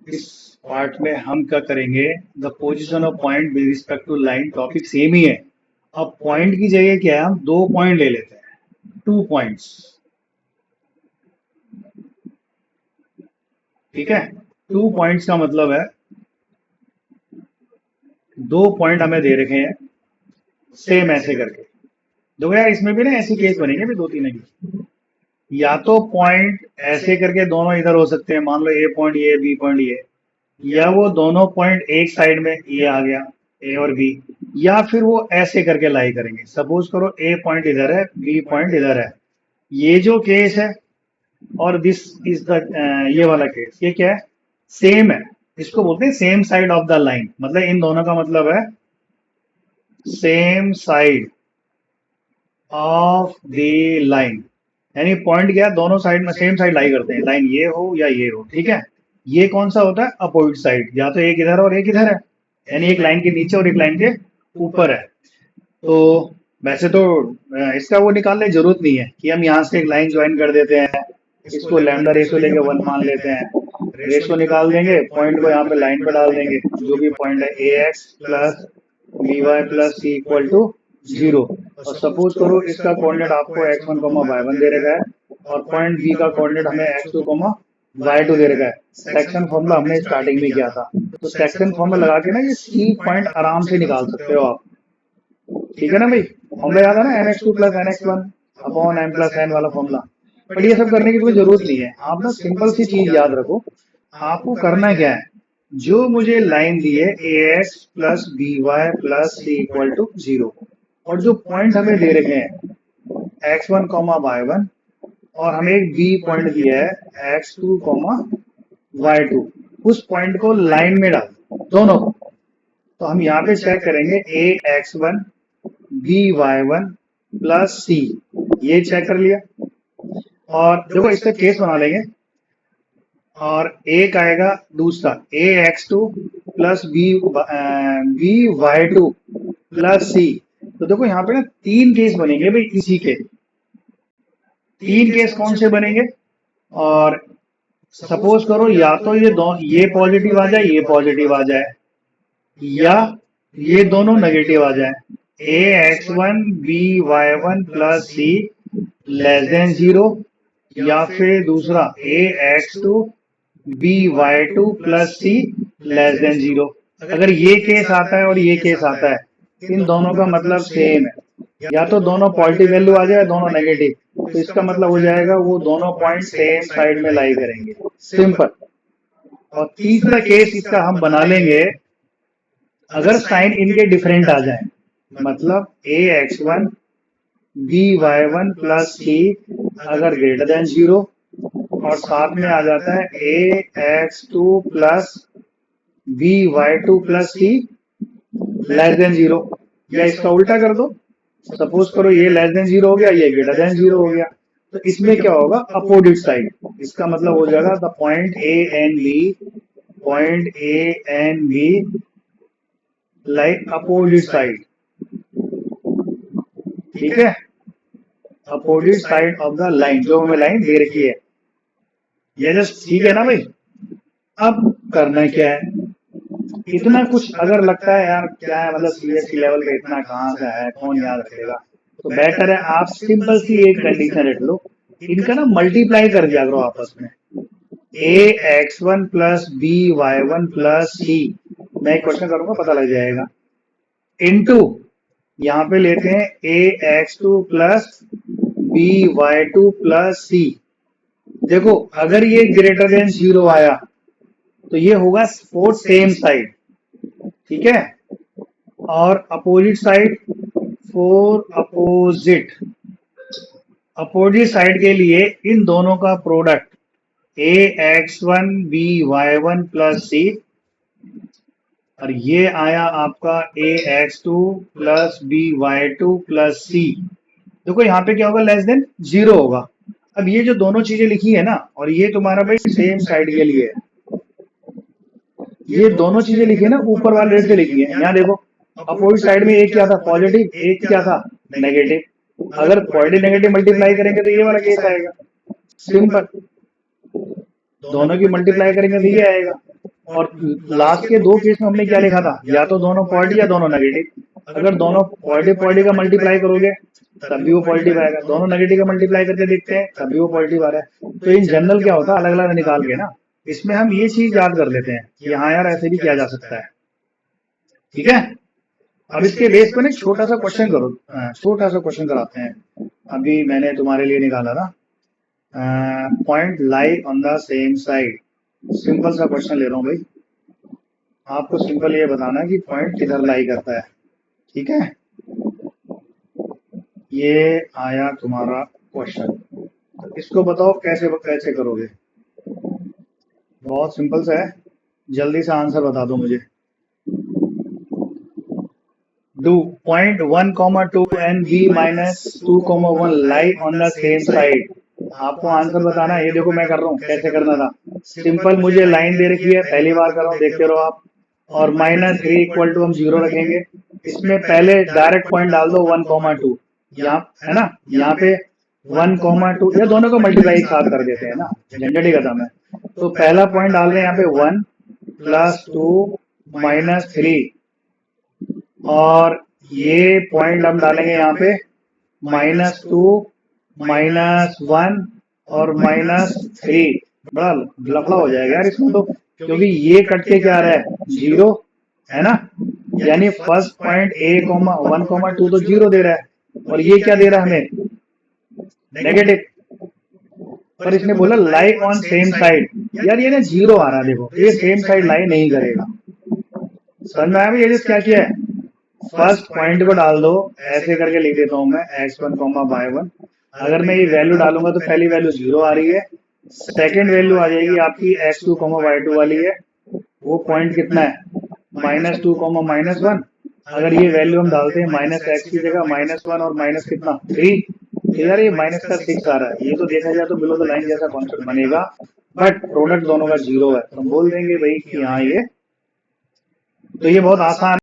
इस पार्ट में हम क्या करेंगे, the position of point with respect to line, topic same ही है। अब पॉइंट की जगह क्या है, हम 2 पॉइंट ले लेते हैं, 2 पॉइंट्स, ठीक है। 2 पॉइंट्स का मतलब है 2 पॉइंट हमें दे रखे हैं सेम ऐसे करके। देखो यार, इसमें भी ना ऐसे केस बनेंगे भी 2-3 है, या तो पॉइंट ऐसे करके दोनों इधर हो सकते हैं, मान लो ए पॉइंट ये, बी पॉइंट ये, या वो दोनों पॉइंट एक साइड में ये आ गया, ए और बी, या फिर वो ऐसे करके लाई करेंगे। सपोज करो ए पॉइंट इधर है, बी पॉइंट इधर है, ये जो केस है, और दिस इज द ये वाला केस, ये क्या है, सेम है। इसको बोलते हैं same side of the line, मतलब इन दोनों का मतलब है same side of the line, यानी पॉइंट क्या है, दोनों साइड में सेम साइड लाई करते हैं, लाइन ये हो या ये हो, ठीक है। ये कौन सा होता है, अपोजिट साइड, या तो एक इधर और एक इधर है, यानी एक लाइन के नीचे और एक लाइन के ऊपर है। तो वैसे तो इसका वो निकालने की जरूरत नहीं है कि हम यहाँ से एक लाइन ज्वाइन कर देते हैं, इसको लैम्डा रेशो लेके 1 मान लेते हैं, रेशो निकाल देंगे, पॉइंट को यहाँ पे लाइन पे डाल देंगे, जो भी पॉइंट है a x plus B Y plus C equal to 0। और सपोज करो इसका कोऑर्डिनेट आपको x1 y1 दे रखा है, और पॉइंट बी का कोऑर्डिनेट हमें x2 y2 दे रखा है। सेक्शन फॉर्मूला हमने स्टार्टिंग में किया था, तो सेक्शन फॉर्मूला लगा के ना ये सी पॉइंट आराम से निकाल सकते हो आप, ठीक है ना भाई। फॉर्मूला याद है ना, nx2 plus nx1 upon m plus n वाला फॉर्मूला। बट ये सब करने की कोई जरूरत नहीं है, आप ना सिंपल सी चीज याद रखो। आपको करना क्या है, जो मुझे लाइन दी है ax plus B Y plus C equal to 0, और जो पॉइंट हमें दे रखे हैं x1 y1, और हमें एक b पॉइंट दिया है x2 y2, उस पॉइंट को लाइन में डाल दोनों को। तो हम यहाँ पे चेक करेंगे ax1 by1 प्लस सी, ये चेक कर लिया, और देखो इससे केस बना लेंगे, और एक आएगा दूसरा ax2 plus B y two plus c. तो देखो यहाँ पे ना 3 केस बनेंगे भाई, इसी के 3 केस कौन से बनेंगे, और सपोज करो या तो ये पॉजिटिव आ जाए, ये पॉजिटिव आ जाए, या ये दोनों नेगेटिव आ जाए, ax1 by1 प्लस सी लेस देन 0, या फिर दूसरा ax2 by2 प्लस सी लेस देन 0। अगर ये केस आता है और ये केस आता है, इन दोनों का मतलब सेम है, या तो दोनों पॉजिटिव वैल्यू आ जाए, दोनों नेगेटिव, तो इसका मतलब हो जाएगा वो दोनों पॉइंट सेम साइड में लाई करेंगे, सिंपल। और तीसरा केस इसका हम बना लेंगे, अगर साइन इनके डिफरेंट आ जाए, मतलब ax1 by1 प्लस सी अगर ग्रेटर देन 0, और साथ में आ जाता है ax2 प्लस by2 प्लस सी लेस देन 0, या इसका उल्टा कर दो, सपोज करो ये लेस देन 0 हो गया, ये ग्रेटर देन 0 हो गया, तो इसमें क्या होगा, अपोजिट साइड। इसका मतलब हो जाएगा the point A and be like opposite side, ठीक है, opposite side of the line, जो हमें लाइन दे रखी है, ये जस्ट ठीक है ना भाई। अब करना क्या है, इतना कुछ अगर लगता है यार क्या है, मतलब सीएससी लेवल पे इतना कहाँ से है, कौन याद रखेगा, तो बेटर है आप सिंपल सी एक कंडीशन रख लो, इनका ना मल्टीप्लाई कर दिया करो आपस में, ax1 प्लस by1 प्लस सी, मैं एक क्वेश्चन करूंगा पता लग जाएगा, इनटू यहाँ पे लेते हैं ax2 प्लस by2 प्लस सी। देखो अगर ये ग्रेटर देन 0 आया तो ये होगा फोर सेम साइड, ठीक है, और opposite side four opposite, opposite side के लिए इन दोनों का प्रोडक्ट ax1 by1 प्लस सी, और ये आया आपका ax2 प्लस by2 प्लस सी। देखो यहाँ पे क्या होगा, लेस देन 0 होगा। अब ये जो दोनों चीजें लिखी है ना, और ये तुम्हारा भाई सेम साइड के लिए है, ये दोनों चीजें लिखी है ना, ऊपर वाले रेट से लिखी है। यहाँ देखो अपोजिट साइड में एक क्या था, पॉजिटिव, एक क्या था, नेगेटिव। अगर पॉजिटिव नेगेटिव मल्टीप्लाई करेंगे तो ये वाला केस आएगा, सिंपल, दोनों की मल्टीप्लाई करेंगे तो ये आएगा। और लास्ट के दो केस में हमने क्या लिखा था, या तो दोनों पॉजिटिव या दोनों नेगेटिव। अगर दोनों पॉजिटिव का मल्टीप्लाई करोगे तब भी वो पॉजिटिव आएगा, दोनों नेगेटिव का मल्टीप्लाई करके देखते हैं तब भी वो पॉजिटिव आ रहा है। तो इन जनरल क्या होता है, अलग अलग निकाल के ना इसमें हम ये चीज याद कर लेते हैं कि हाँ यार ऐसे भी किया जा सकता है। ठीक है, अब इसके बेस पे ना छोटा सा क्वेश्चन करो, छोटा सा क्वेश्चन कराते हैं। अभी मैंने तुम्हारे लिए निकाला था, point lie on the same side. Simple सा क्वेश्चन ले रहा हूँ भाई, आपको सिंपल ये बताना है कि पॉइंट किधर लाई करता है। ठीक है, ये आया तुम्हारा क्वेश्चन, इसको बताओ कैसे कैसे करोगे। बहुत सिंपल सा है, जल्दी से आंसर बता दो मुझे। Do point 1,2 and b minus 2,1 lie on the same side। आपको आंसर बताना है। ये देखो मैं कर रहा हूँ, कैसे करना था, सिंपल मुझे लाइन दे रखी है, पहली बार कर रहा हूँ, देखते रहो आप। और -3 इक्वल टू हम 0 रखेंगे, इसमें पहले डायरेक्ट पॉइंट डाल दो 1,2, यहाँ है ना, यहाँ पे 1,2, ये दोनों को मल्टीप्लाई साथ कर देते हैं ना, झंझट ही खत्म है। तो पहला पॉइंट डाल रहे हैं यहाँ पे 1 + 2 - 3, और ये पॉइंट हम डालेंगे यहाँ पे -2 -1 और -3। बड़ा लफड़ा हो जाएगा यार इसमें तो, क्योंकि ये कट के क्या आ रहा है 0 है ना, यानी फर्स्ट पॉइंट A,1,2 तो 0 दे रहा है, और ये क्या दे रहा है हमें नेगेटिव। पर इसने बोला लाई ऑन सेम साइड, यार ये ना 0 आ रहा है, देखो ये सेम साइड लाई नहीं करेगा। समझ में आया भाई, ये क्या किया है, फर्स्ट पॉइंट को डाल दो, ऐसे करके लिख देता हूं मैं x1, y1। अगर मैं ये वैल्यू डालूंगा तो पहली वैल्यू 0 आ रही है, सेकंड वैल्यू आ जाएगी आपकी x2, y2 वाली है, वो पॉइंट कितना है -2, -1। अगर ये वैल्यू हम डालते हैं -x की जगह -1 और माइनस कितना 3, तो यार ये माइनस का 6 आ रहा है। ये तो देखा जाए तो बिलो द लाइन जैसा कॉन्सेप्ट बनेगा, बट प्रोडक्ट दोनों का 0 है, तो हम बोल देंगे भाई कि हाँ ये, तो ये बहुत आसान